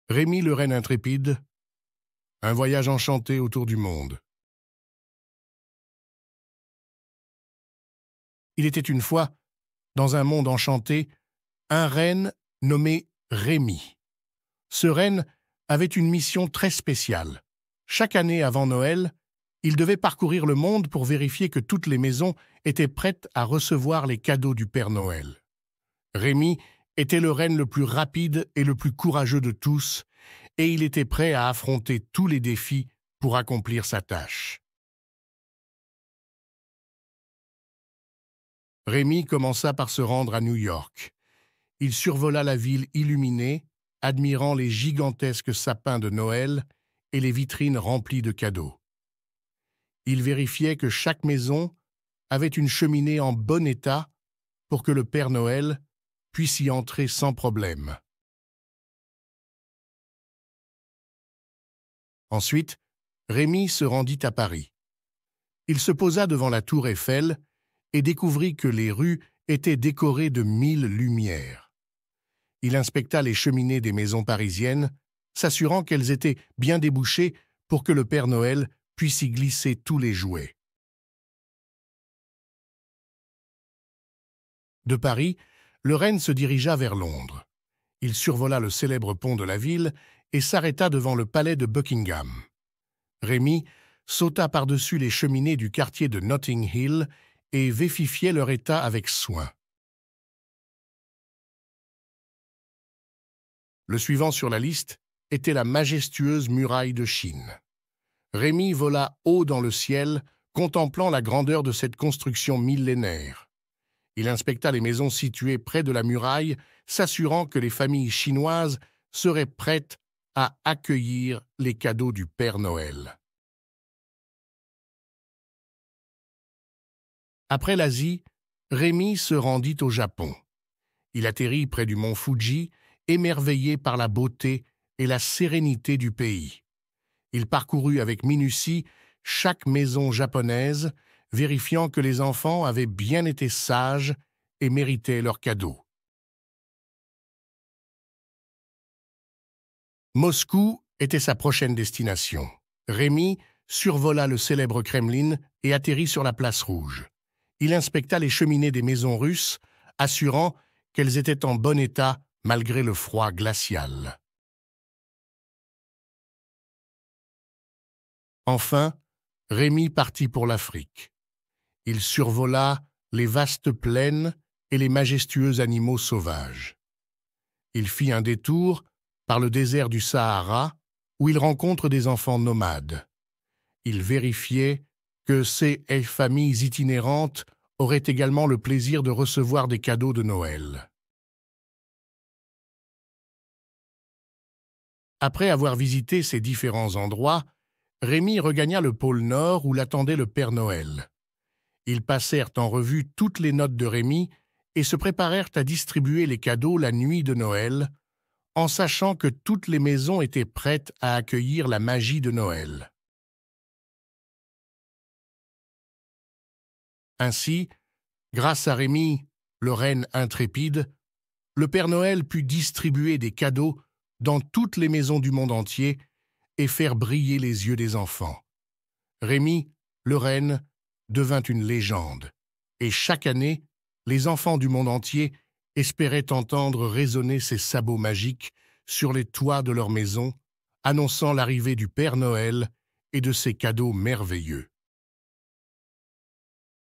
Rémi le renne intrépide, un voyage enchanté autour du monde. Il était une fois, dans un monde enchanté, un renne nommé Rémi. Ce renne avait une mission très spéciale. Chaque année avant Noël, il devait parcourir le monde pour vérifier que toutes les maisons étaient prêtes à recevoir les cadeaux du Père Noël. Rémi était le renne le plus rapide et le plus courageux de tous, et il était prêt à affronter tous les défis pour accomplir sa tâche. Rémi commença par se rendre à New York. Il survola la ville illuminée, admirant les gigantesques sapins de Noël et les vitrines remplies de cadeaux. Il vérifiait que chaque maison avait une cheminée en bon état pour que le Père Noël puisse y entrer sans problème. Ensuite, Rémi se rendit à Paris. Il se posa devant la tour Eiffel et découvrit que les rues étaient décorées de 1000 lumières. Il inspecta les cheminées des maisons parisiennes, s'assurant qu'elles étaient bien débouchées pour que le Père Noël puisse y glisser tous les jouets. De Paris, le renne se dirigea vers Londres. Il survola le célèbre pont de la ville et s'arrêta devant le palais de Buckingham. Rémi sauta par-dessus les cheminées du quartier de Notting Hill et vérifiait leur état avec soin. Le suivant sur la liste était la majestueuse muraille de Chine. Rémi vola haut dans le ciel, contemplant la grandeur de cette construction millénaire. Il inspecta les maisons situées près de la muraille, s'assurant que les familles chinoises seraient prêtes à accueillir les cadeaux du Père Noël. Après l'Asie, Rémi se rendit au Japon. Il atterrit près du mont Fuji, émerveillé par la beauté et la sérénité du pays. Il parcourut avec minutie chaque maison japonaise, vérifiant que les enfants avaient bien été sages et méritaient leurs cadeaux. Moscou était sa prochaine destination. Rémi survola le célèbre Kremlin et atterrit sur la place rouge. Il inspecta les cheminées des maisons russes, assurant qu'elles étaient en bon état malgré le froid glacial. Enfin, Rémi partit pour l'Afrique. Il survola les vastes plaines et les majestueux animaux sauvages. Il fit un détour par le désert du Sahara, où il rencontre des enfants nomades. Il vérifiait que ces familles itinérantes auraient également le plaisir de recevoir des cadeaux de Noël. Après avoir visité ces différents endroits, Rémi regagna le pôle Nord où l'attendait le Père Noël. Ils passèrent en revue toutes les notes de Rémi et se préparèrent à distribuer les cadeaux la nuit de Noël, en sachant que toutes les maisons étaient prêtes à accueillir la magie de Noël. Ainsi, grâce à Rémi, le renne intrépide, le Père Noël put distribuer des cadeaux dans toutes les maisons du monde entier et faire briller les yeux des enfants. Rémi, le renne, devint une légende, et chaque année, les enfants du monde entier espéraient entendre résonner ses sabots magiques sur les toits de leur maison, annonçant l'arrivée du Père Noël et de ses cadeaux merveilleux.